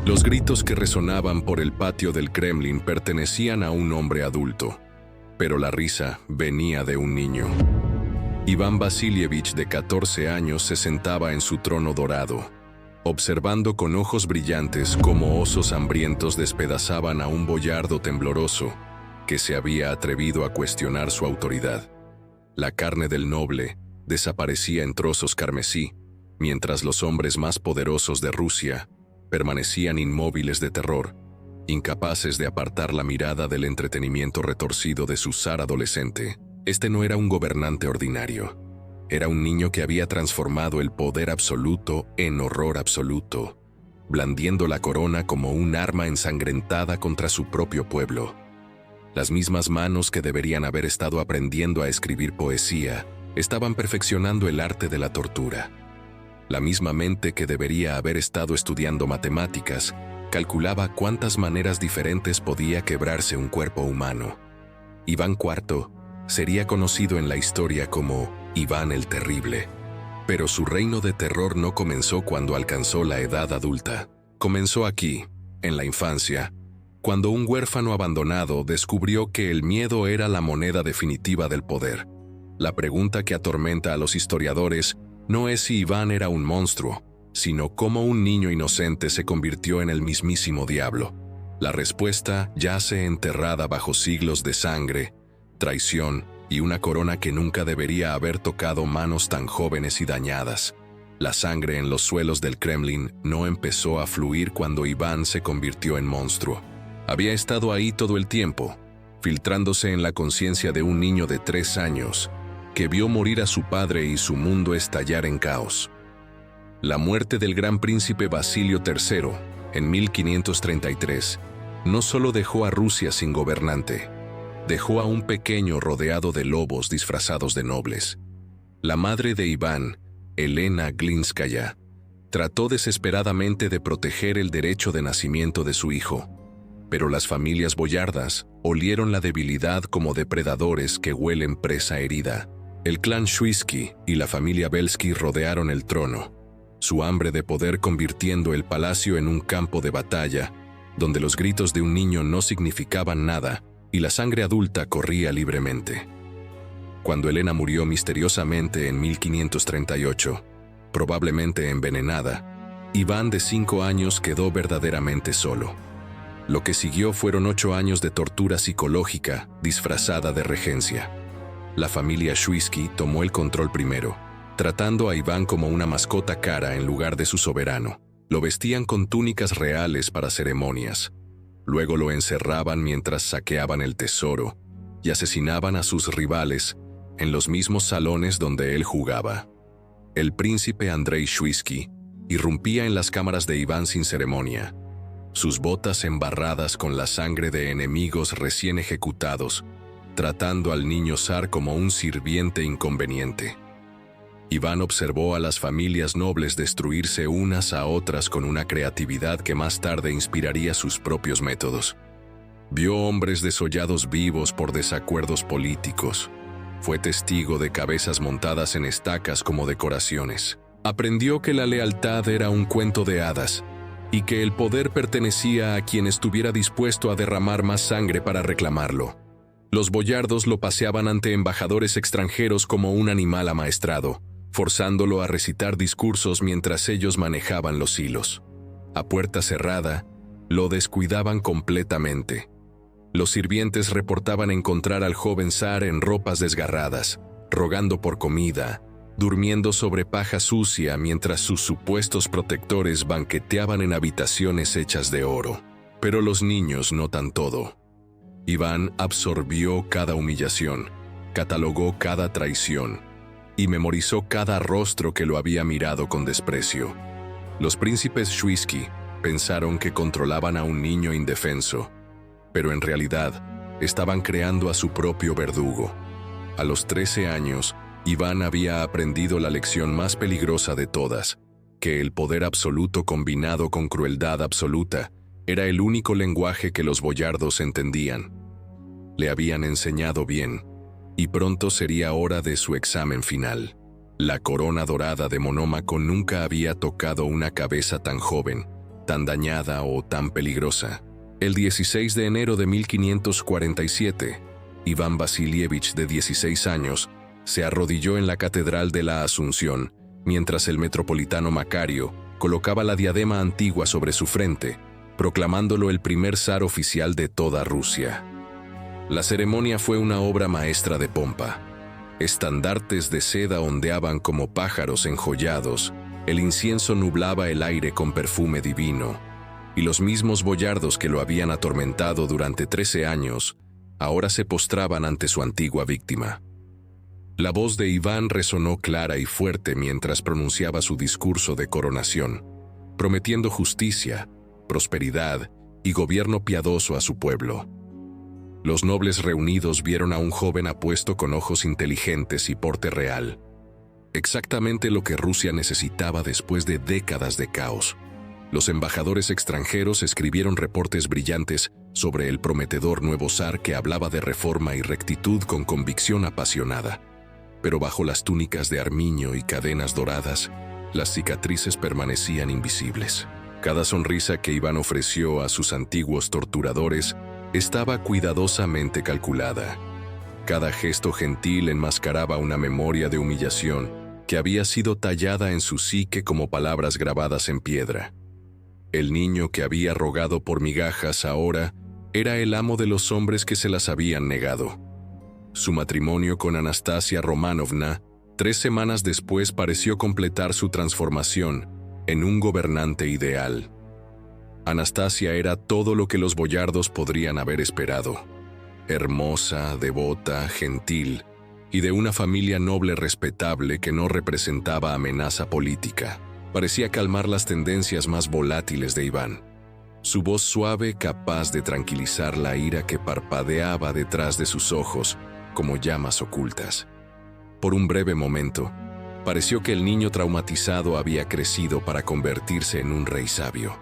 Los gritos que resonaban por el patio del Kremlin pertenecían a un hombre adulto, pero la risa venía de un niño. Iván Vasilievich, de 14 años, se sentaba en su trono dorado, observando con ojos brillantes cómo osos hambrientos despedazaban a un boyardo tembloroso que se había atrevido a cuestionar su autoridad. La carne del noble desaparecía en trozos carmesí, mientras los hombres más poderosos de Rusia permanecían inmóviles de terror, incapaces de apartar la mirada del entretenimiento retorcido de su zar adolescente. Este no era un gobernante ordinario. Era un niño que había transformado el poder absoluto en horror absoluto, blandiendo la corona como un arma ensangrentada contra su propio pueblo. Las mismas manos que deberían haber estado aprendiendo a escribir poesía estaban perfeccionando el arte de la tortura. La misma mente que debería haber estado estudiando matemáticas calculaba cuántas maneras diferentes podía quebrarse un cuerpo humano. Iván IV sería conocido en la historia como Iván el Terrible, pero su reino de terror no comenzó cuando alcanzó la edad adulta. Comenzó aquí, en la infancia, cuando un huérfano abandonado descubrió que el miedo era la moneda definitiva del poder. La pregunta que atormenta a los historiadores no es si Iván era un monstruo, sino cómo un niño inocente se convirtió en el mismísimo diablo. La respuesta yace enterrada bajo siglos de sangre, traición y una corona que nunca debería haber tocado manos tan jóvenes y dañadas. La sangre en los suelos del Kremlin no empezó a fluir cuando Iván se convirtió en monstruo. Había estado ahí todo el tiempo, filtrándose en la conciencia de un niño de 3 años, que vio morir a su padre y su mundo estallar en caos. La muerte del gran príncipe Basilio III, en 1533, no solo dejó a Rusia sin gobernante, dejó a un pequeño rodeado de lobos disfrazados de nobles. La madre de Iván, Elena Glinskaya, trató desesperadamente de proteger el derecho de nacimiento de su hijo, pero las familias boyardas olieron la debilidad como depredadores que huelen presa herida. El clan Shuisky y la familia Belsky rodearon el trono, su hambre de poder convirtiendo el palacio en un campo de batalla, donde los gritos de un niño no significaban nada y la sangre adulta corría libremente. Cuando Elena murió misteriosamente en 1538, probablemente envenenada, Iván de 5 años quedó verdaderamente solo. Lo que siguió fueron 8 años de tortura psicológica disfrazada de regencia. La familia Shuisky tomó el control primero, tratando a Iván como una mascota cara en lugar de su soberano. Lo vestían con túnicas reales para ceremonias. Luego lo encerraban mientras saqueaban el tesoro y asesinaban a sus rivales en los mismos salones donde él jugaba. El príncipe Andrei Shuisky irrumpía en las cámaras de Iván sin ceremonia, sus botas embarradas con la sangre de enemigos recién ejecutados, tratando al niño zar como un sirviente inconveniente. Iván observó a las familias nobles destruirse unas a otras con una creatividad que más tarde inspiraría sus propios métodos. Vio hombres desollados vivos por desacuerdos políticos. Fue testigo de cabezas montadas en estacas como decoraciones. Aprendió que la lealtad era un cuento de hadas y que el poder pertenecía a quien estuviera dispuesto a derramar más sangre para reclamarlo. Los boyardos lo paseaban ante embajadores extranjeros como un animal amaestrado, forzándolo a recitar discursos mientras ellos manejaban los hilos. A puerta cerrada, lo descuidaban completamente. Los sirvientes reportaban encontrar al joven zar en ropas desgarradas, rogando por comida, durmiendo sobre paja sucia mientras sus supuestos protectores banqueteaban en habitaciones hechas de oro. Pero los niños notan todo. Iván absorbió cada humillación, catalogó cada traición y memorizó cada rostro que lo había mirado con desprecio. Los príncipes Shuisky pensaron que controlaban a un niño indefenso, pero en realidad estaban creando a su propio verdugo. A los 13 años, Iván había aprendido la lección más peligrosa de todas, que el poder absoluto combinado con crueldad absoluta era el único lenguaje que los boyardos entendían. Le habían enseñado bien, y pronto sería hora de su examen final. La corona dorada de Monómaco nunca había tocado una cabeza tan joven, tan dañada o tan peligrosa. El 16 de enero de 1547, Iván Vasilievich, de 16 años, se arrodilló en la Catedral de la Asunción, mientras el metropolitano Macario colocaba la diadema antigua sobre su frente, proclamándolo el primer zar oficial de toda Rusia. La ceremonia fue una obra maestra de pompa. Estandartes de seda ondeaban como pájaros enjollados, el incienso nublaba el aire con perfume divino, y los mismos boyardos que lo habían atormentado durante 13 años, ahora se postraban ante su antigua víctima. La voz de Iván resonó clara y fuerte mientras pronunciaba su discurso de coronación, prometiendo justicia, prosperidad y gobierno piadoso a su pueblo. Los nobles reunidos vieron a un joven apuesto con ojos inteligentes y porte real, exactamente lo que Rusia necesitaba después de décadas de caos. Los embajadores extranjeros escribieron reportes brillantes sobre el prometedor nuevo zar que hablaba de reforma y rectitud con convicción apasionada. Pero bajo las túnicas de armiño y cadenas doradas, las cicatrices permanecían invisibles. Cada sonrisa que Iván ofreció a sus antiguos torturadores estaba cuidadosamente calculada. Cada gesto gentil enmascaraba una memoria de humillación que había sido tallada en su psique como palabras grabadas en piedra. El niño que había rogado por migajas ahora era el amo de los hombres que se las habían negado. Su matrimonio con Anastasia Romanovna, 3 semanas después, pareció completar su transformación en un gobernante ideal. Anastasia era todo lo que los boyardos podrían haber esperado. Hermosa, devota, gentil, y de una familia noble respetable que no representaba amenaza política. Parecía calmar las tendencias más volátiles de Iván. Su voz suave, capaz de tranquilizar la ira que parpadeaba detrás de sus ojos como llamas ocultas. Por un breve momento, pareció que el niño traumatizado había crecido para convertirse en un rey sabio.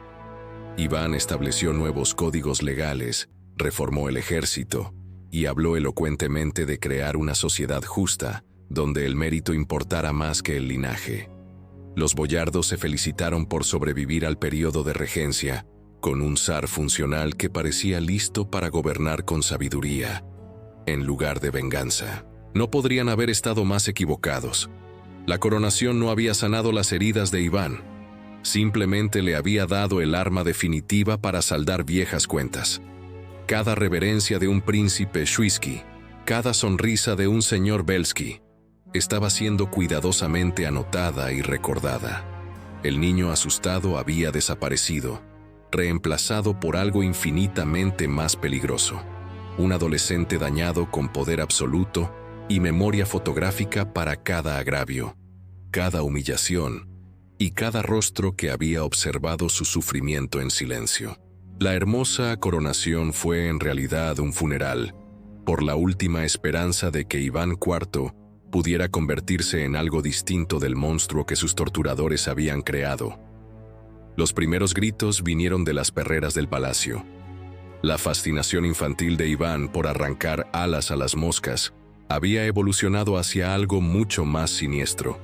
Iván estableció nuevos códigos legales, reformó el ejército y habló elocuentemente de crear una sociedad justa, donde el mérito importara más que el linaje. Los boyardos se felicitaron por sobrevivir al periodo de regencia, con un zar funcional que parecía listo para gobernar con sabiduría, en lugar de venganza. No podrían haber estado más equivocados. La coronación no había sanado las heridas de Iván, simplemente le había dado el arma definitiva para saldar viejas cuentas. Cada reverencia de un príncipe Shuisky, cada sonrisa de un señor Belsky, estaba siendo cuidadosamente anotada y recordada. El niño asustado había desaparecido, reemplazado por algo infinitamente más peligroso. Un adolescente dañado con poder absoluto y memoria fotográfica para cada agravio, cada humillación y cada rostro que había observado su sufrimiento en silencio. La hermosa coronación fue en realidad un funeral, por la última esperanza de que Iván IV pudiera convertirse en algo distinto del monstruo que sus torturadores habían creado. Los primeros gritos vinieron de las perreras del palacio. La fascinación infantil de Iván por arrancar alas a las moscas había evolucionado hacia algo mucho más siniestro.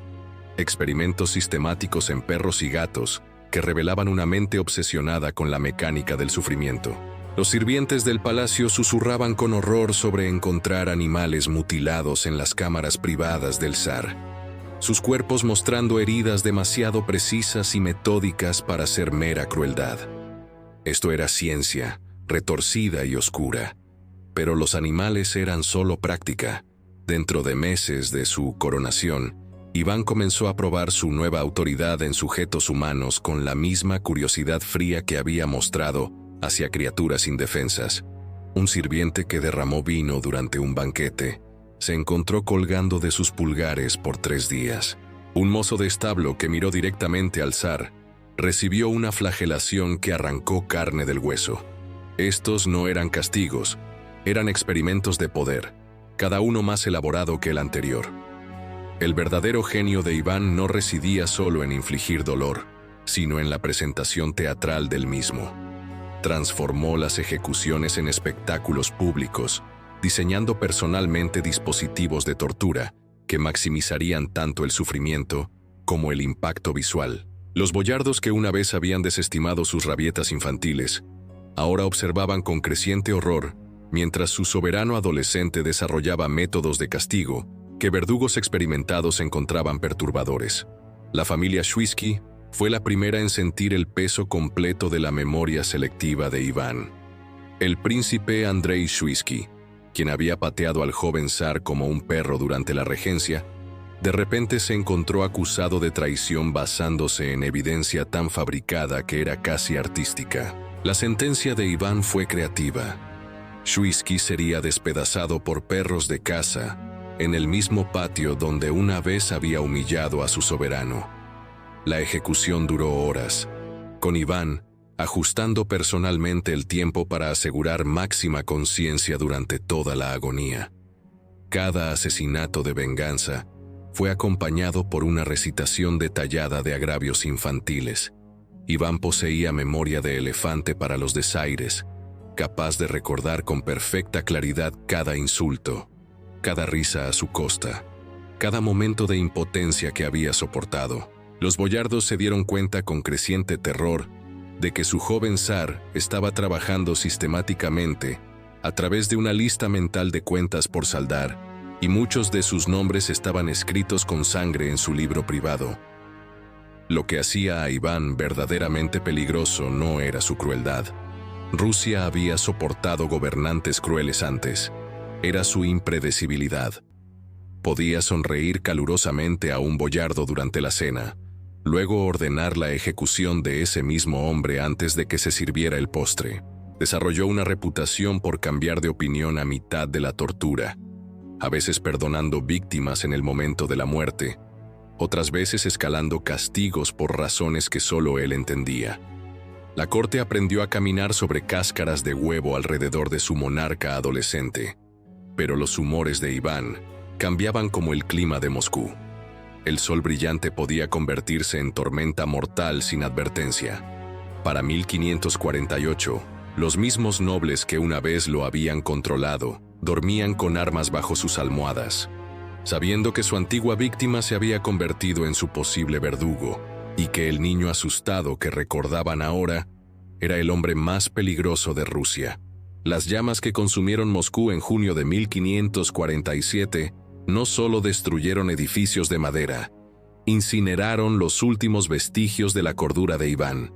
Experimentos sistemáticos en perros y gatos que revelaban una mente obsesionada con la mecánica del sufrimiento. Los sirvientes del palacio susurraban con horror sobre encontrar animales mutilados en las cámaras privadas del zar, sus cuerpos mostrando heridas demasiado precisas y metódicas para ser mera crueldad. Esto era ciencia, retorcida y oscura, pero los animales eran solo práctica. Dentro de meses de su coronación, Iván comenzó a probar su nueva autoridad en sujetos humanos con la misma curiosidad fría que había mostrado hacia criaturas indefensas. Un sirviente que derramó vino durante un banquete se encontró colgando de sus pulgares por 3 días. Un mozo de establo que miró directamente al zar recibió una flagelación que arrancó carne del hueso. Estos no eran castigos, eran experimentos de poder, cada uno más elaborado que el anterior. El verdadero genio de Iván no residía solo en infligir dolor, sino en la presentación teatral del mismo. Transformó las ejecuciones en espectáculos públicos, diseñando personalmente dispositivos de tortura que maximizarían tanto el sufrimiento como el impacto visual. Los boyardos que una vez habían desestimado sus rabietas infantiles, ahora observaban con creciente horror mientras su soberano adolescente desarrollaba métodos de castigo que verdugos experimentados encontraban perturbadores. La familia Świecki fue la primera en sentir el peso completo de la memoria selectiva de Iván. El príncipe Andrei Świecki, quien había pateado al joven zar como un perro durante la regencia, de repente se encontró acusado de traición basándose en evidencia tan fabricada que era casi artística. La sentencia de Iván fue creativa. Świecki sería despedazado por perros de caza en el mismo patio donde una vez había humillado a su soberano. La ejecución duró horas, con Iván ajustando personalmente el tiempo para asegurar máxima conciencia durante toda la agonía. Cada asesinato de venganza fue acompañado por una recitación detallada de agravios infantiles. Iván poseía memoria de elefante para los desaires, capaz de recordar con perfecta claridad cada insulto, cada risa a su costa, cada momento de impotencia que había soportado. Los boyardos se dieron cuenta con creciente terror de que su joven zar estaba trabajando sistemáticamente a través de una lista mental de cuentas por saldar, y muchos de sus nombres estaban escritos con sangre en su libro privado. Lo que hacía a Iván verdaderamente peligroso no era su crueldad. Rusia había soportado gobernantes crueles antes. Era su impredecibilidad. Podía sonreír calurosamente a un boyardo durante la cena, luego ordenar la ejecución de ese mismo hombre antes de que se sirviera el postre. Desarrolló una reputación por cambiar de opinión a mitad de la tortura, a veces perdonando víctimas en el momento de la muerte, otras veces escalando castigos por razones que solo él entendía. La corte aprendió a caminar sobre cáscaras de huevo alrededor de su monarca adolescente, pero los humores de Iván cambiaban como el clima de Moscú. El sol brillante podía convertirse en tormenta mortal sin advertencia. Para 1548, los mismos nobles que una vez lo habían controlado dormían con armas bajo sus almohadas, sabiendo que su antigua víctima se había convertido en su posible verdugo y que el niño asustado que recordaban ahora era el hombre más peligroso de Rusia. Las llamas que consumieron Moscú en junio de 1547 no solo destruyeron edificios de madera, incineraron los últimos vestigios de la cordura de Iván.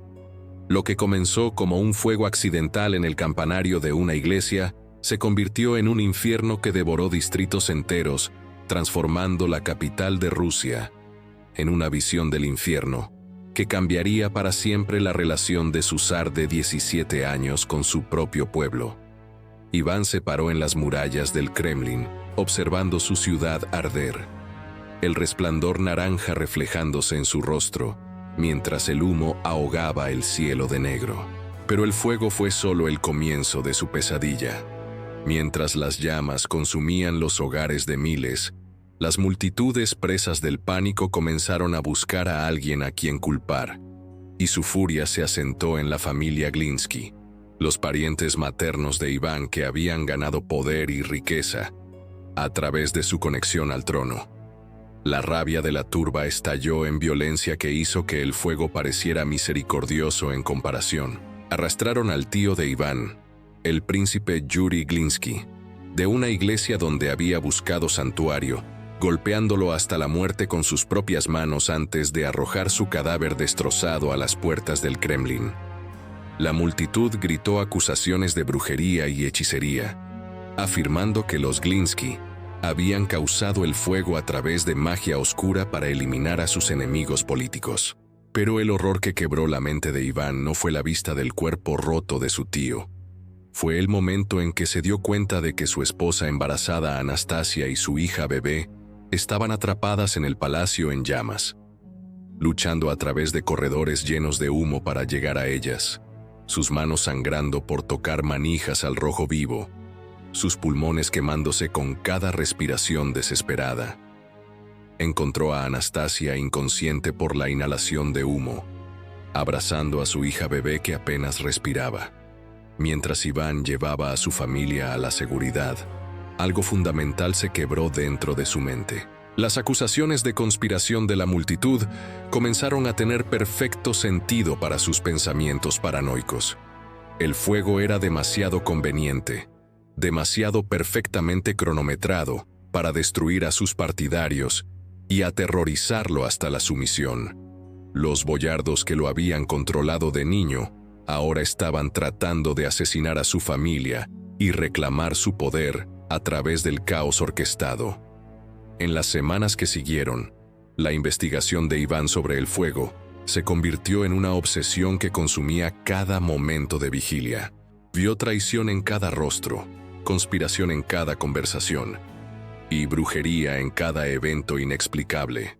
Lo que comenzó como un fuego accidental en el campanario de una iglesia se convirtió en un infierno que devoró distritos enteros, transformando la capital de Rusia en una visión del infierno que cambiaría para siempre la relación de su zar de 17 años con su propio pueblo. Iván se paró en las murallas del Kremlin, observando su ciudad arder, el resplandor naranja reflejándose en su rostro, mientras el humo ahogaba el cielo de negro. Pero el fuego fue solo el comienzo de su pesadilla. Mientras las llamas consumían los hogares de miles, las multitudes presas del pánico comenzaron a buscar a alguien a quien culpar, y su furia se asentó en la familia Glinsky, los parientes maternos de Iván que habían ganado poder y riqueza a través de su conexión al trono. La rabia de la turba estalló en violencia que hizo que el fuego pareciera misericordioso en comparación. Arrastraron al tío de Iván, el príncipe Yuri Glinsky, de una iglesia donde había buscado santuario, golpeándolo hasta la muerte con sus propias manos antes de arrojar su cadáver destrozado a las puertas del Kremlin. La multitud gritó acusaciones de brujería y hechicería, afirmando que los Glinsky habían causado el fuego a través de magia oscura para eliminar a sus enemigos políticos. Pero el horror que quebró la mente de Iván no fue la vista del cuerpo roto de su tío. Fue el momento en que se dio cuenta de que su esposa embarazada Anastasia y su hija bebé estaban atrapadas en el palacio en llamas, luchando a través de corredores llenos de humo para llegar a ellas, sus manos sangrando por tocar manijas al rojo vivo, sus pulmones quemándose con cada respiración desesperada. Encontró a Anastasia inconsciente por la inhalación de humo, abrazando a su hija bebé que apenas respiraba. Mientras Iván llevaba a su familia a la seguridad, algo fundamental se quebró dentro de su mente. Las acusaciones de conspiración de la multitud comenzaron a tener perfecto sentido para sus pensamientos paranoicos. El fuego era demasiado conveniente, demasiado perfectamente cronometrado para destruir a sus partidarios y aterrorizarlo hasta la sumisión. Los boyardos que lo habían controlado de niño ahora estaban tratando de asesinar a su familia y reclamar su poder a través del caos orquestado. En las semanas que siguieron, la investigación de Iván sobre el fuego se convirtió en una obsesión que consumía cada momento de vigilia. Vio traición en cada rostro, conspiración en cada conversación y brujería en cada evento inexplicable.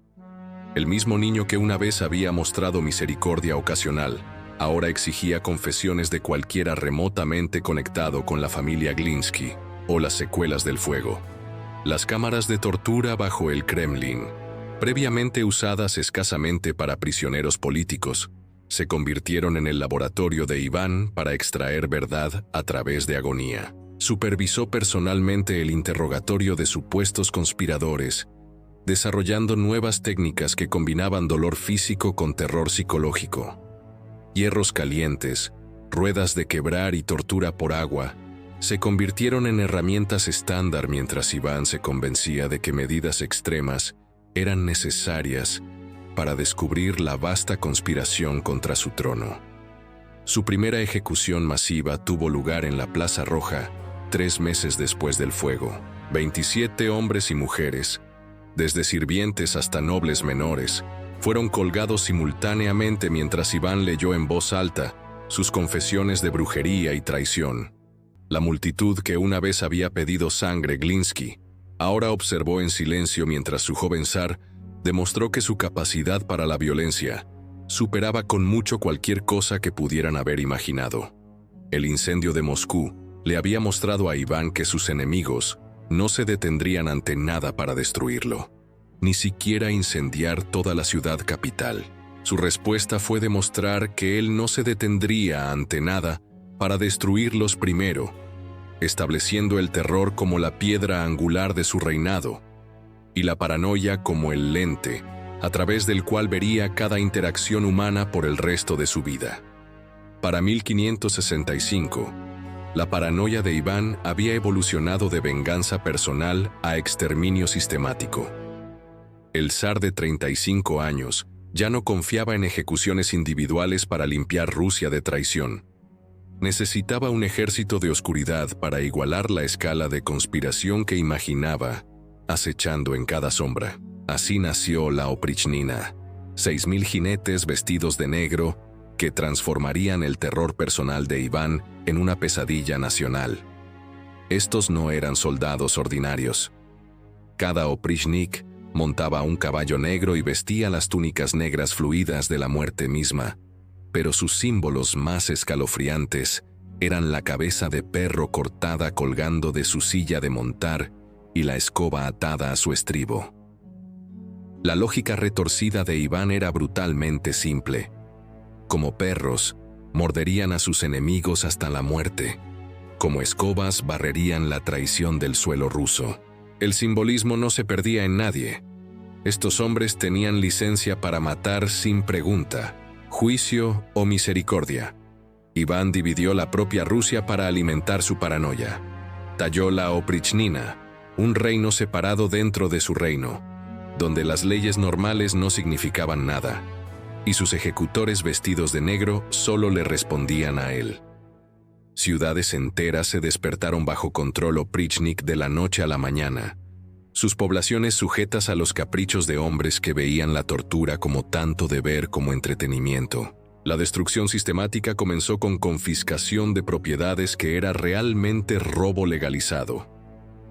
El mismo niño que una vez había mostrado misericordia ocasional, ahora exigía confesiones de cualquiera remotamente conectado con la familia Glinsky o las secuelas del fuego. Las cámaras de tortura bajo el Kremlin, previamente usadas escasamente para prisioneros políticos, se convirtieron en el laboratorio de Iván para extraer verdad a través de agonía. Supervisó personalmente el interrogatorio de supuestos conspiradores, desarrollando nuevas técnicas que combinaban dolor físico con terror psicológico. Hierros calientes, ruedas de quebrar y tortura por agua se convirtieron en herramientas estándar mientras Iván se convencía de que medidas extremas eran necesarias para descubrir la vasta conspiración contra su trono. Su primera ejecución masiva tuvo lugar en la Plaza Roja 3 meses después del fuego. 27 hombres y mujeres, desde sirvientes hasta nobles menores, fueron colgados simultáneamente mientras Iván leyó en voz alta sus confesiones de brujería y traición. La multitud que una vez había pedido sangre Glinsky, ahora observó en silencio mientras su joven zar demostró que su capacidad para la violencia superaba con mucho cualquier cosa que pudieran haber imaginado. El incendio de Moscú le había mostrado a Iván que sus enemigos no se detendrían ante nada para destruirlo, ni siquiera incendiar toda la ciudad capital. Su respuesta fue demostrar que él no se detendría ante nada para destruirlos primero, estableciendo el terror como la piedra angular de su reinado y la paranoia como el lente a través del cual vería cada interacción humana por el resto de su vida. Para 1565, la paranoia de Iván había evolucionado de venganza personal a exterminio sistemático. El zar de 35 años ya no confiaba en ejecuciones individuales para limpiar Rusia de traición. Necesitaba un ejército de oscuridad para igualar la escala de conspiración que imaginaba, acechando en cada sombra. Así nació la Oprichnina, 6.000 jinetes vestidos de negro que transformarían el terror personal de Iván en una pesadilla nacional. Estos no eran soldados ordinarios. Cada oprichnik montaba un caballo negro y vestía las túnicas negras fluidas de la muerte misma, pero sus símbolos más escalofriantes eran la cabeza de perro cortada colgando de su silla de montar y la escoba atada a su estribo. La lógica retorcida de Iván era brutalmente simple. Como perros, morderían a sus enemigos hasta la muerte. Como escobas, barrerían la traición del suelo ruso. El simbolismo no se perdía en nadie. Estos hombres tenían licencia para matar sin pregunta, juicio o misericordia. Iván dividió la propia Rusia para alimentar su paranoia. Talló la Oprichnina, un reino separado dentro de su reino, donde las leyes normales no significaban nada, y sus ejecutores vestidos de negro solo le respondían a él. Ciudades enteras se despertaron bajo control oprichnik de la noche a la mañana, sus poblaciones sujetas a los caprichos de hombres que veían la tortura como tanto deber como entretenimiento. La destrucción sistemática comenzó con confiscación de propiedades que era realmente robo legalizado.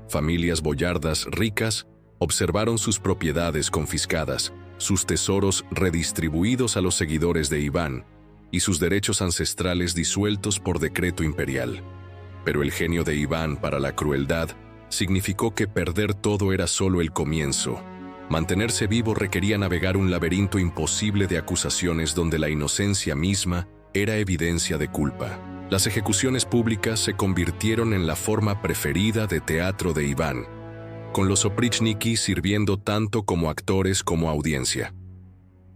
Familias boyardas ricas observaron sus propiedades confiscadas, sus tesoros redistribuidos a los seguidores de Iván y sus derechos ancestrales disueltos por decreto imperial. Pero el genio de Iván para la crueldad significó que perder todo era solo el comienzo. Mantenerse vivo requería navegar un laberinto imposible de acusaciones donde la inocencia misma era evidencia de culpa. Las ejecuciones públicas se convirtieron en la forma preferida de teatro de Iván, con los oprichniki sirviendo tanto como actores como audiencia.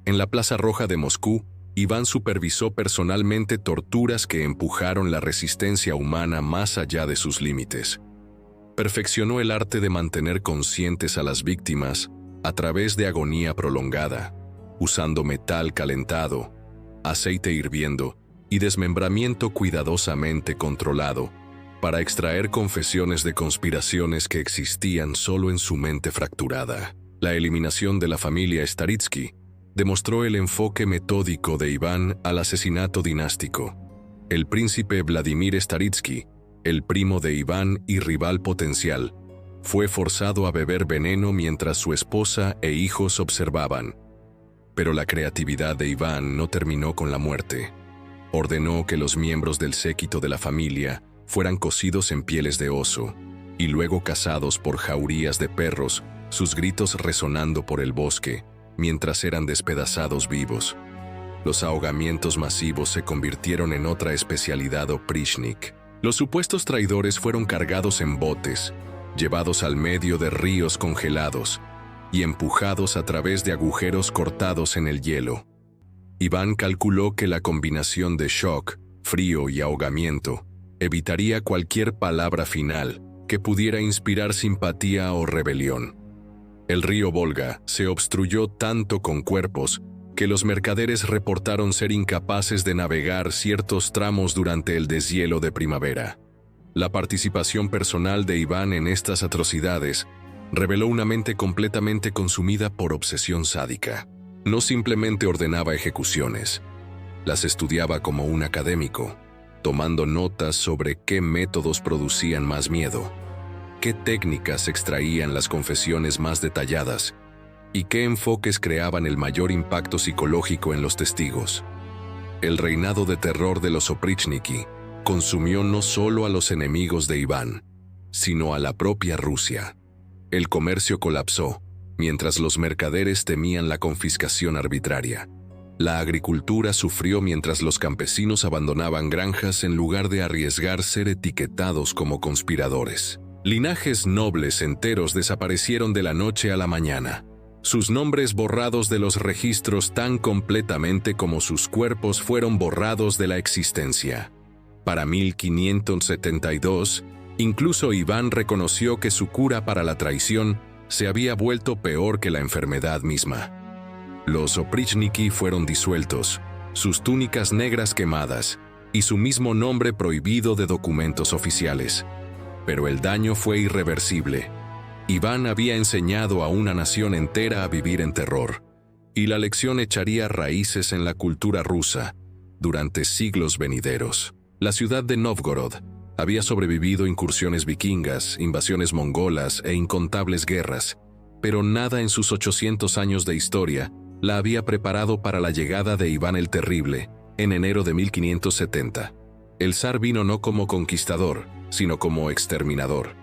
En la Plaza Roja de Moscú, Iván supervisó personalmente torturas que empujaron la resistencia humana más allá de sus límites. Perfeccionó el arte de mantener conscientes a las víctimas a través de agonía prolongada, usando metal calentado, aceite hirviendo y desmembramiento cuidadosamente controlado para extraer confesiones de conspiraciones que existían solo en su mente fracturada. La eliminación de la familia Staritsky demostró el enfoque metódico de Iván al asesinato dinástico. El príncipe Vladimir Staritsky, el primo de Iván y rival potencial, fue forzado a beber veneno mientras su esposa e hijos observaban. Pero la creatividad de Iván no terminó con la muerte. Ordenó que los miembros del séquito de la familia fueran cocidos en pieles de oso y luego cazados por jaurías de perros, sus gritos resonando por el bosque mientras eran despedazados vivos. Los ahogamientos masivos se convirtieron en otra especialidad oprichnik. Los supuestos traidores fueron cargados en botes, llevados al medio de ríos congelados y empujados a través de agujeros cortados en el hielo. Iván calculó que la combinación de shock, frío y ahogamiento evitaría cualquier palabra final que pudiera inspirar simpatía o rebelión. El río Volga se obstruyó tanto con cuerpos que los mercaderes reportaron ser incapaces de navegar ciertos tramos durante el deshielo de primavera. La participación personal de Iván en estas atrocidades reveló una mente completamente consumida por obsesión sádica. No simplemente ordenaba ejecuciones, las estudiaba como un académico, tomando notas sobre qué métodos producían más miedo, qué técnicas extraían las confesiones más detalladas y qué enfoques creaban el mayor impacto psicológico en los testigos. El reinado de terror de los oprichniki consumió no solo a los enemigos de Iván, sino a la propia Rusia. El comercio colapsó, mientras los mercaderes temían la confiscación arbitraria. La agricultura sufrió mientras los campesinos abandonaban granjas en lugar de arriesgar ser etiquetados como conspiradores. Linajes nobles enteros desaparecieron de la noche a la mañana, sus nombres borrados de los registros tan completamente como sus cuerpos fueron borrados de la existencia. Para 1572, incluso Iván reconoció que su cura para la traición se había vuelto peor que la enfermedad misma. Los oprichniki fueron disueltos, sus túnicas negras quemadas y su mismo nombre prohibido de documentos oficiales. Pero el daño fue irreversible. Iván había enseñado a una nación entera a vivir en terror, y la lección echaría raíces en la cultura rusa durante siglos venideros. La ciudad de Novgorod había sobrevivido incursiones vikingas, invasiones mongolas e incontables guerras, pero nada en sus 800 años de historia la había preparado para la llegada de Iván el Terrible en enero de 1570. El zar vino no como conquistador, sino como exterminador,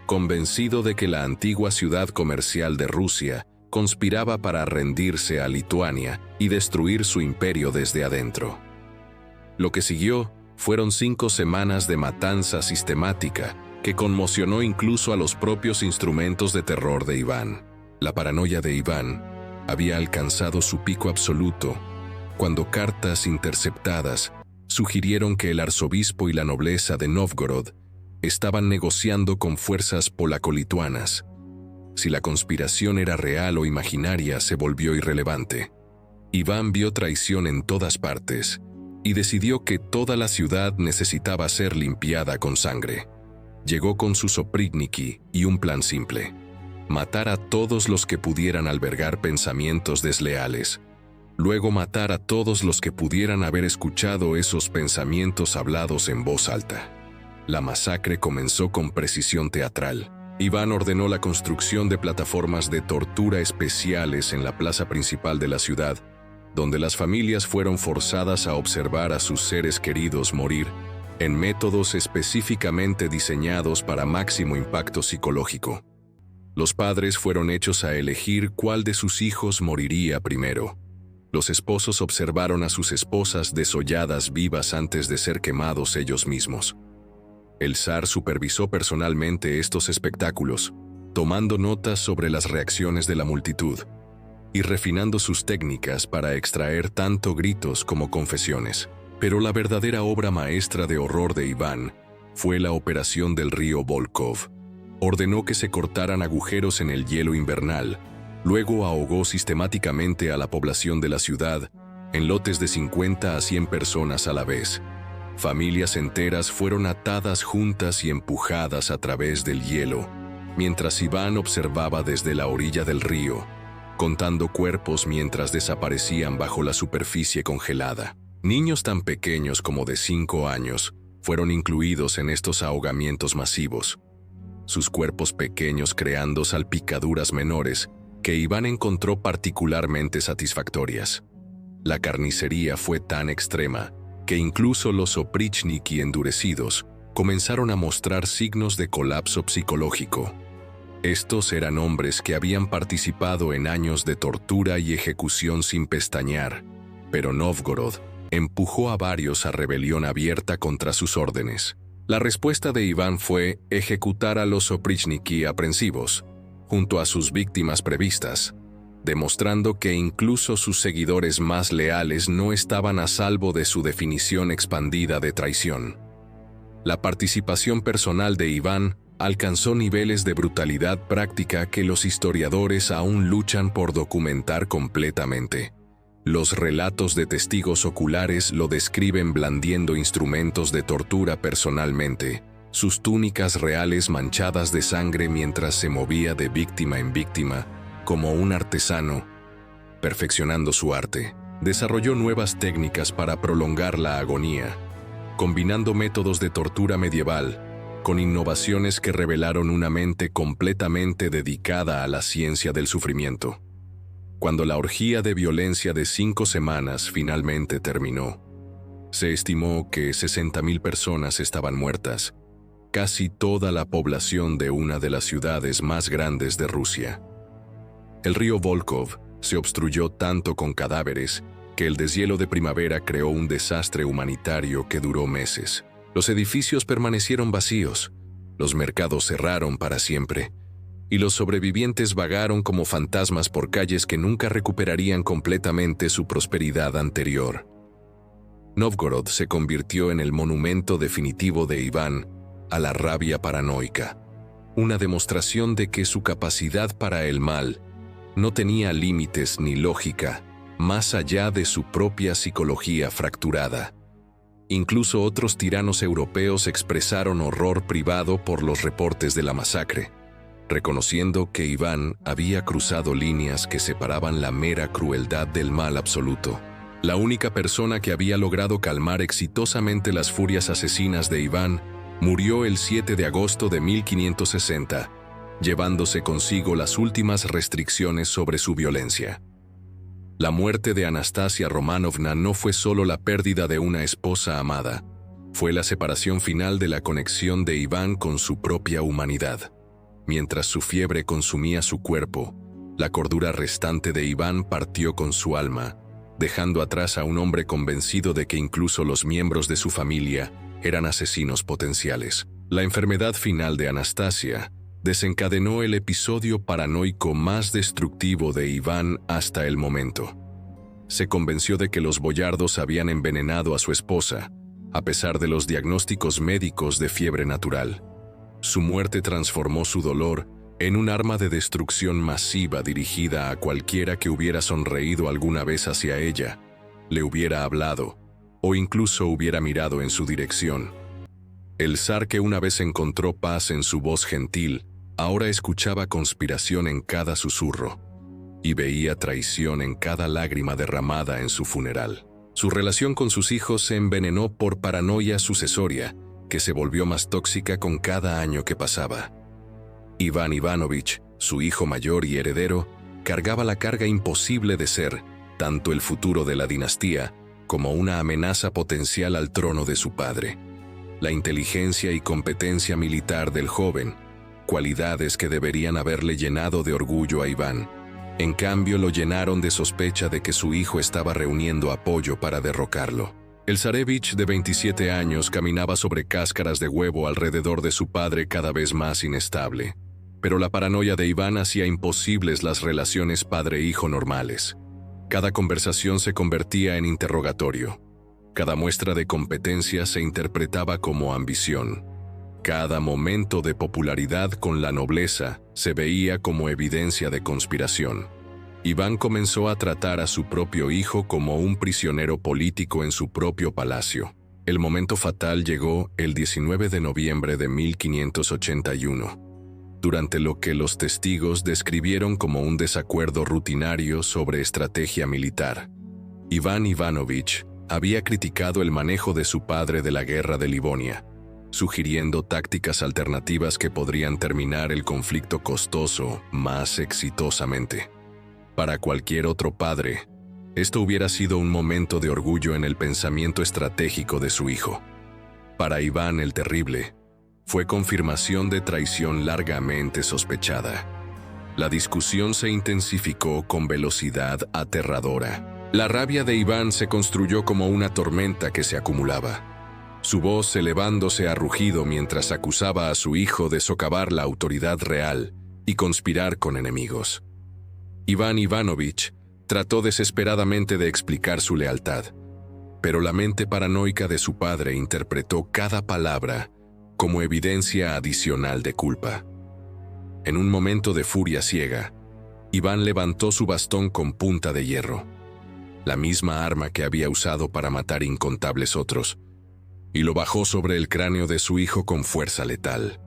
convencido de que la antigua ciudad comercial de Rusia conspiraba para rendirse a Lituania y destruir su imperio desde adentro. Lo que siguió fueron 5 semanas de matanza sistemática que conmocionó incluso a los propios instrumentos de terror de Iván. La paranoia de Iván había alcanzado su pico absoluto cuando cartas interceptadas sugirieron que el arzobispo y la nobleza de Novgorod estaban negociando con fuerzas polaco-lituanas. Si la conspiración era real o imaginaria, se volvió irrelevante. Iván vio traición en todas partes y decidió que toda la ciudad necesitaba ser limpiada con sangre. Llegó con sus oprichniki y un plan simple: matar a todos los que pudieran albergar pensamientos desleales, luego matar a todos los que pudieran haber escuchado esos pensamientos hablados en voz alta. La masacre comenzó con precisión teatral. Iván ordenó la construcción de plataformas de tortura especiales en la plaza principal de la ciudad, donde las familias fueron forzadas a observar a sus seres queridos morir en métodos específicamente diseñados para máximo impacto psicológico. Los padres fueron hechos a elegir cuál de sus hijos moriría primero. Los esposos observaron a sus esposas desolladas vivas antes de ser quemados ellos mismos. El zar supervisó personalmente estos espectáculos, tomando notas sobre las reacciones de la multitud y refinando sus técnicas para extraer tanto gritos como confesiones. Pero la verdadera obra maestra de horror de Iván fue la operación del río Volkhov. Ordenó que se cortaran agujeros en el hielo invernal, luego ahogó sistemáticamente a la población de la ciudad en lotes de 50 a 100 personas a la vez. Familias enteras fueron atadas juntas y empujadas a través del hielo, mientras Iván observaba desde la orilla del río, contando cuerpos mientras desaparecían bajo la superficie congelada. Niños tan pequeños como de 5 años fueron incluidos en estos ahogamientos masivos, sus cuerpos pequeños creando salpicaduras menores que Iván encontró particularmente satisfactorias. La carnicería fue tan extrema que incluso los oprichniki endurecidos comenzaron a mostrar signos de colapso psicológico. Estos eran hombres que habían participado en años de tortura y ejecución sin pestañear, pero Novgorod empujó a varios a rebelión abierta contra sus órdenes. La respuesta de Iván fue ejecutar a los oprichniki aprensivos, junto a sus víctimas previstas, demostrando que incluso sus seguidores más leales no estaban a salvo de su definición expandida de traición. La participación personal de Iván alcanzó niveles de brutalidad práctica que los historiadores aún luchan por documentar completamente. Los relatos de testigos oculares lo describen blandiendo instrumentos de tortura personalmente, sus túnicas reales manchadas de sangre mientras se movía de víctima en víctima, como un artesano, perfeccionando su arte. Desarrolló nuevas técnicas para prolongar la agonía, combinando métodos de tortura medieval con innovaciones que revelaron una mente completamente dedicada a la ciencia del sufrimiento. Cuando la orgía de violencia de 5 semanas finalmente terminó, se estimó que 60.000 personas estaban muertas, casi toda la población de una de las ciudades más grandes de Rusia. El río Volkhov se obstruyó tanto con cadáveres que el deshielo de primavera creó un desastre humanitario que duró meses. Los edificios permanecieron vacíos, los mercados cerraron para siempre, y los sobrevivientes vagaron como fantasmas por calles que nunca recuperarían completamente su prosperidad anterior. Novgorod se convirtió en el monumento definitivo de Iván a la rabia paranoica, una demostración de que su capacidad para el mal no tenía límites ni lógica más allá de su propia psicología fracturada. Incluso otros tiranos europeos expresaron horror privado por los reportes de la masacre, reconociendo que Iván había cruzado líneas que separaban la mera crueldad del mal absoluto. La única persona que había logrado calmar exitosamente las furias asesinas de Iván murió el 7 de agosto de 1560, llevándose consigo las últimas restricciones sobre su violencia. La muerte de Anastasia Romanovna no fue solo la pérdida de una esposa amada, fue la separación final de la conexión de Iván con su propia humanidad. Mientras su fiebre consumía su cuerpo, la cordura restante de Iván partió con su alma, dejando atrás a un hombre convencido de que incluso los miembros de su familia eran asesinos potenciales. La enfermedad final de Anastasia desencadenó el episodio paranoico más destructivo de Iván hasta el momento. Se convenció de que los boyardos habían envenenado a su esposa, a pesar de los diagnósticos médicos de fiebre natural. Su muerte transformó su dolor en un arma de destrucción masiva dirigida a cualquiera que hubiera sonreído alguna vez hacia ella, le hubiera hablado, o incluso hubiera mirado en su dirección. El zar, que una vez encontró paz en su voz gentil, ahora escuchaba conspiración en cada susurro y veía traición en cada lágrima derramada en su funeral. Su relación con sus hijos se envenenó por paranoia sucesoria, que se volvió más tóxica con cada año que pasaba. Iván Ivanovich, su hijo mayor y heredero, cargaba la carga imposible de ser tanto el futuro de la dinastía como una amenaza potencial al trono de su padre. La inteligencia y competencia militar del joven, cualidades que deberían haberle llenado de orgullo a Iván, en cambio lo llenaron de sospecha de que su hijo estaba reuniendo apoyo para derrocarlo. El zarevich de 27 años caminaba sobre cáscaras de huevo alrededor de su padre cada vez más inestable. Pero la paranoia de Iván hacía imposibles las relaciones padre-hijo normales. Cada conversación se convertía en interrogatorio. Cada muestra de competencia se interpretaba como ambición. Cada momento de popularidad con la nobleza se veía como evidencia de conspiración. Iván comenzó a tratar a su propio hijo como un prisionero político en su propio palacio. El momento fatal llegó el 19 de noviembre de 1581. Durante lo que los testigos describieron como un desacuerdo rutinario sobre estrategia militar. Iván Ivanovich había criticado el manejo de su padre de la guerra de Livonia, sugiriendo tácticas alternativas que podrían terminar el conflicto costoso más exitosamente. Para cualquier otro padre, esto hubiera sido un momento de orgullo en el pensamiento estratégico de su hijo. Para Iván el Terrible, fue confirmación de traición largamente sospechada. La discusión se intensificó con velocidad aterradora. La rabia de Iván se construyó como una tormenta que se acumulaba. Su voz elevándose a rugido mientras acusaba a su hijo de socavar la autoridad real y conspirar con enemigos. Iván Ivanovich trató desesperadamente de explicar su lealtad, pero la mente paranoica de su padre interpretó cada palabra como evidencia adicional de culpa. En un momento de furia ciega, Iván levantó su bastón con punta de hierro, la misma arma que había usado para matar incontables otros, y lo bajó sobre el cráneo de su hijo con fuerza letal.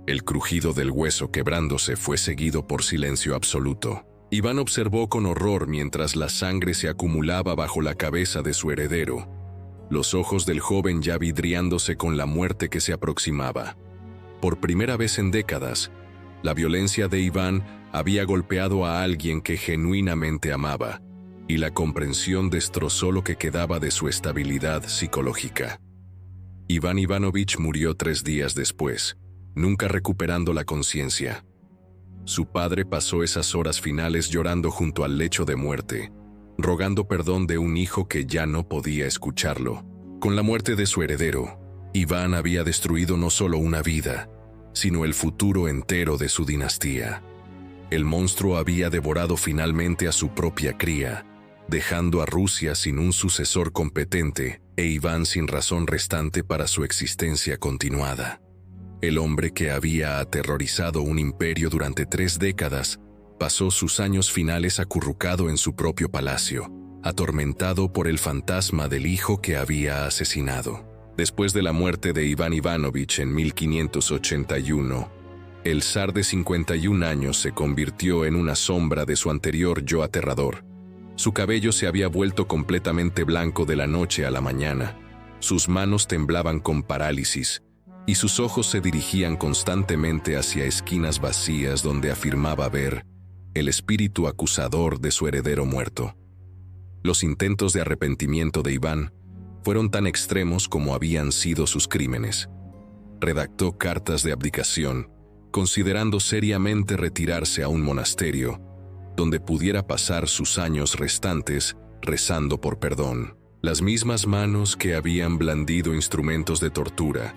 El crujido del hueso quebrándose fue seguido por silencio absoluto. Iván observó con horror mientras la sangre se acumulaba bajo la cabeza de su heredero, los ojos del joven ya vidriándose con la muerte que se aproximaba. Por primera vez en décadas, la violencia de Iván había golpeado a alguien que genuinamente amaba, y la comprensión destrozó lo que quedaba de su estabilidad psicológica. Iván Ivanovich murió 3 días después, nunca recuperando la conciencia. Su padre pasó esas horas finales llorando junto al lecho de muerte, rogando perdón de un hijo que ya no podía escucharlo. Con la muerte de su heredero, Iván había destruido no solo una vida, sino el futuro entero de su dinastía. El monstruo había devorado finalmente a su propia cría, dejando a Rusia sin un sucesor competente e Iván sin razón restante para su existencia continuada. El hombre que había aterrorizado un imperio durante 3 décadas pasó sus años finales acurrucado en su propio palacio, atormentado por el fantasma del hijo que había asesinado. Después de la muerte de Iván Ivanovich en 1581, el zar de 51 años se convirtió en una sombra de su anterior yo aterrador. Su cabello se había vuelto completamente blanco de la noche a la mañana, sus manos temblaban con parálisis, y sus ojos se dirigían constantemente hacia esquinas vacías donde afirmaba ver el espíritu acusador de su heredero muerto. Los intentos de arrepentimiento de Iván fueron tan extremos como habían sido sus crímenes. Redactó cartas de abdicación, considerando seriamente retirarse a un monasterio, donde pudiera pasar sus años restantes rezando por perdón. Las mismas manos que habían blandido instrumentos de tortura,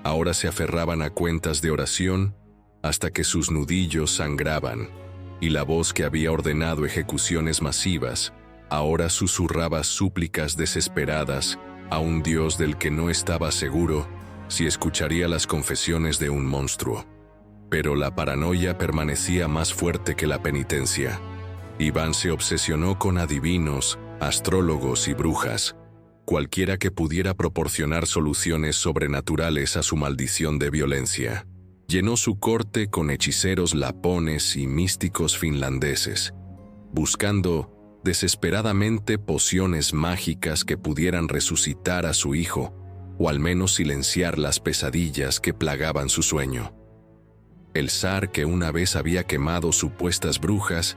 ahora se aferraban a cuentas de oración hasta que sus nudillos sangraban, y la voz que había ordenado ejecuciones masivas ahora susurraba súplicas desesperadas a un Dios del que no estaba seguro si escucharía las confesiones de un monstruo. Pero la paranoia permanecía más fuerte que la penitencia. Iván se obsesionó con adivinos, astrólogos y brujas, cualquiera que pudiera proporcionar soluciones sobrenaturales a su maldición de violencia. Llenó su corte con hechiceros lapones y místicos finlandeses, buscando desesperadamente pociones mágicas que pudieran resucitar a su hijo, o al menos silenciar las pesadillas que plagaban su sueño. El zar, que una vez había quemado supuestas brujas,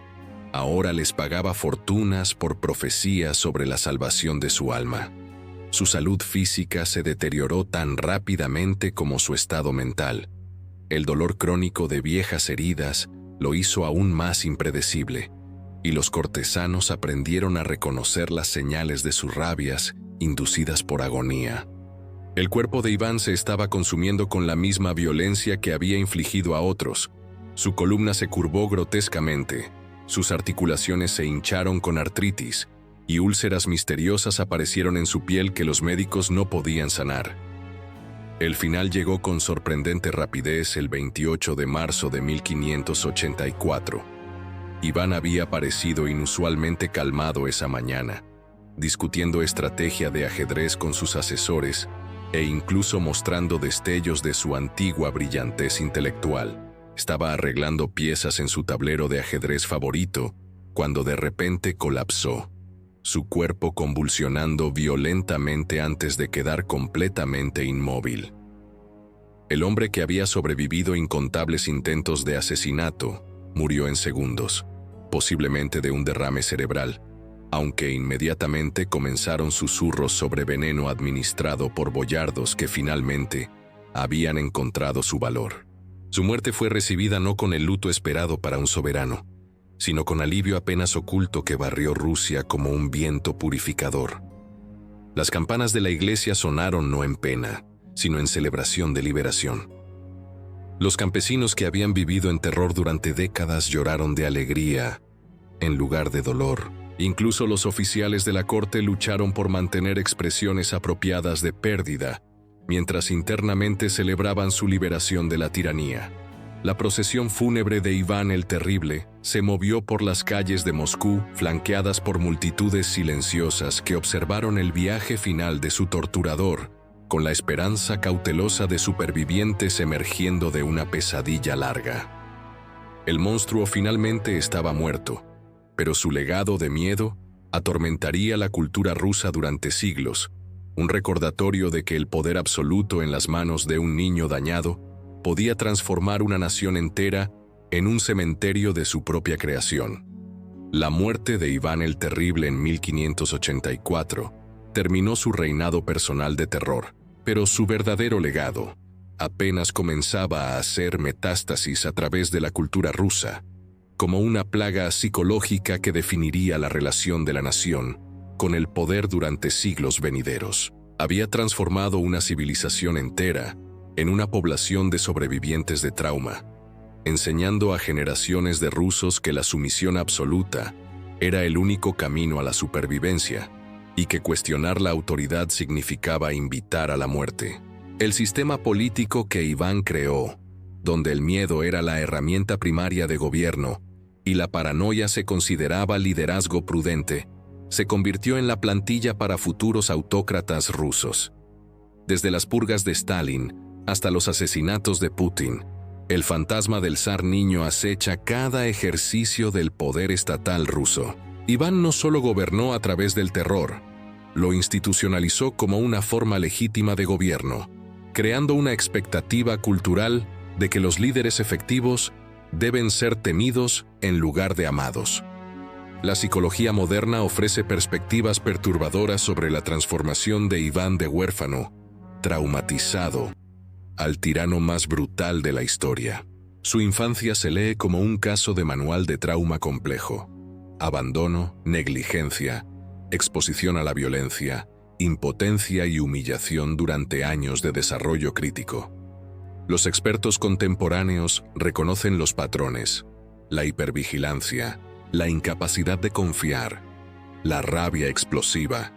ahora les pagaba fortunas por profecías sobre la salvación de su alma. Su salud física se deterioró tan rápidamente como su estado mental. El dolor crónico de viejas heridas lo hizo aún más impredecible, y los cortesanos aprendieron a reconocer las señales de sus rabias inducidas por agonía. El cuerpo de Iván se estaba consumiendo con la misma violencia que había infligido a otros, Su columna se curvó grotescamente, sus articulaciones se hincharon con artritis, y úlceras misteriosas aparecieron en su piel que los médicos no podían sanar. El final llegó con sorprendente rapidez el 28 de marzo de 1584. Iván había parecido inusualmente calmado esa mañana, discutiendo estrategia de ajedrez con sus asesores e incluso mostrando destellos de su antigua brillantez intelectual. Estaba arreglando piezas en su tablero de ajedrez favorito cuando de repente colapsó, su cuerpo convulsionando violentamente antes de quedar completamente inmóvil. El hombre que había sobrevivido incontables intentos de asesinato murió en segundos, posiblemente de un derrame cerebral, aunque inmediatamente comenzaron susurros sobre veneno administrado por boyardos que finalmente habían encontrado su valor. Su muerte fue recibida no con el luto esperado para un soberano, sino con alivio apenas oculto que barrió Rusia como un viento purificador. Las campanas de la iglesia sonaron no en pena, sino en celebración de liberación. Los campesinos que habían vivido en terror durante décadas lloraron de alegría en lugar de dolor. Incluso los oficiales de la corte lucharon por mantener expresiones apropiadas de pérdida, mientras internamente celebraban su liberación de la tiranía. La procesión fúnebre de Iván el Terrible se movió por las calles de Moscú, flanqueadas por multitudes silenciosas que observaron el viaje final de su torturador, con la esperanza cautelosa de supervivientes emergiendo de una pesadilla larga. El monstruo finalmente estaba muerto, pero su legado de miedo atormentaría la cultura rusa durante siglos, un recordatorio de que el poder absoluto en las manos de un niño dañado podía transformar una nación entera en un cementerio de su propia creación. La muerte de Iván el Terrible en 1584 terminó su reinado personal de terror, pero su verdadero legado apenas comenzaba a hacer metástasis a través de la cultura rusa, como una plaga psicológica que definiría la relación de la nación con el poder durante siglos venideros. Había transformado una civilización entera en una población de sobrevivientes de trauma, enseñando a generaciones de rusos que la sumisión absoluta era el único camino a la supervivencia y que cuestionar la autoridad significaba invitar a la muerte. El sistema político que Iván creó, donde el miedo era la herramienta primaria de gobierno y la paranoia se consideraba liderazgo prudente, se convirtió en la plantilla para futuros autócratas rusos. Desde las purgas de Stalin hasta los asesinatos de Putin, el fantasma del zar niño acecha cada ejercicio del poder estatal ruso. Iván no solo gobernó a través del terror, lo institucionalizó como una forma legítima de gobierno, creando una expectativa cultural de que los líderes efectivos deben ser temidos en lugar de amados. La psicología moderna ofrece perspectivas perturbadoras sobre la transformación de Iván de huérfano, traumatizado, al tirano más brutal de la historia. Su infancia se lee como un caso de manual de trauma complejo. Abandono, negligencia, exposición a la violencia, impotencia y humillación durante años de desarrollo crítico. Los expertos contemporáneos reconocen los patrones: la hipervigilancia, la incapacidad de confiar, la rabia explosiva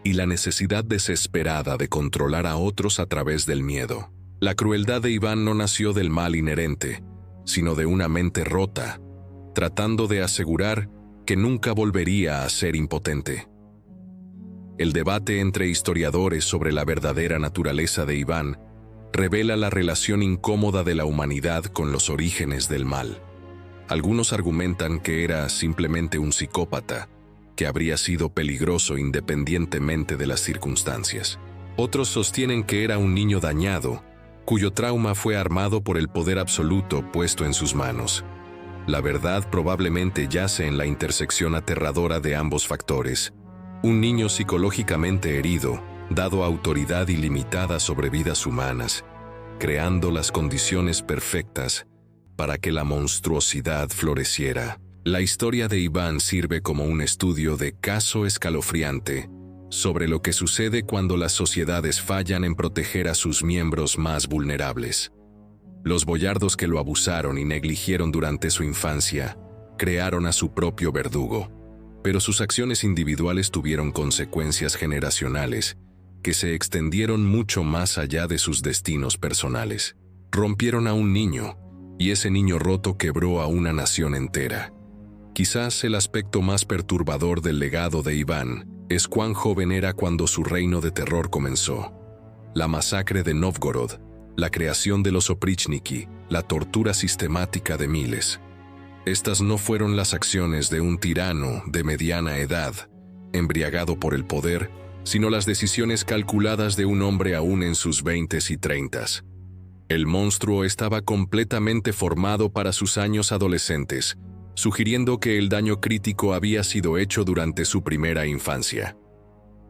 y la necesidad desesperada de controlar a otros a través del miedo. La crueldad de Iván no nació del mal inherente, sino de una mente rota, tratando de asegurar que nunca volvería a ser impotente. El debate entre historiadores sobre la verdadera naturaleza de Iván revela la relación incómoda de la humanidad con los orígenes del mal. Algunos argumentan que era simplemente un psicópata, que habría sido peligroso independientemente de las circunstancias. Otros sostienen que era un niño dañado, cuyo trauma fue armado por el poder absoluto puesto en sus manos. La verdad probablemente yace en la intersección aterradora de ambos factores. Un niño psicológicamente herido, dado autoridad ilimitada sobre vidas humanas, creando las condiciones perfectas para que la monstruosidad floreciera. La historia de Iván sirve como un estudio de caso escalofriante sobre lo que sucede cuando las sociedades fallan en proteger a sus miembros más vulnerables. Los boyardos que lo abusaron y negligieron durante su infancia crearon a su propio verdugo, pero sus acciones individuales tuvieron consecuencias generacionales que se extendieron mucho más allá de sus destinos personales. Rompieron a un niño, y ese niño roto quebró a una nación entera. Quizás el aspecto más perturbador del legado de Iván es cuán joven era cuando su reino de terror comenzó. La masacre de Novgorod, la creación de los Oprichniki, la tortura sistemática de miles. Estas no fueron las acciones de un tirano de mediana edad, embriagado por el poder, sino las decisiones calculadas de un hombre aún en sus 20s y 30s. El monstruo estaba completamente formado para sus años adolescentes, sugiriendo que el daño crítico había sido hecho durante su primera infancia.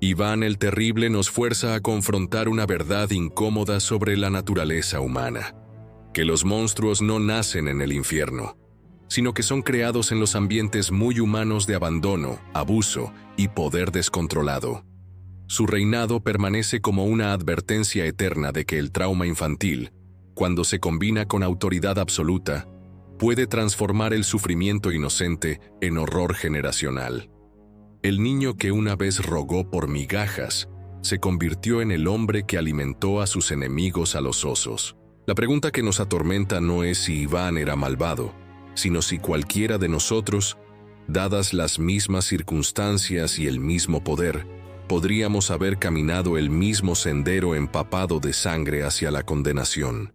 Iván el Terrible nos fuerza a confrontar una verdad incómoda sobre la naturaleza humana, que los monstruos no nacen en el infierno, sino que son creados en los ambientes muy humanos de abandono, abuso y poder descontrolado. Su reinado permanece como una advertencia eterna de que el trauma infantil, cuando se combina con autoridad absoluta, puede transformar el sufrimiento inocente en horror generacional. El niño que una vez rogó por migajas se convirtió en el hombre que alimentó a sus enemigos a los osos. La pregunta que nos atormenta no es si Iván era malvado, sino si cualquiera de nosotros, dadas las mismas circunstancias y el mismo poder, podríamos haber caminado el mismo sendero empapado de sangre hacia la condenación.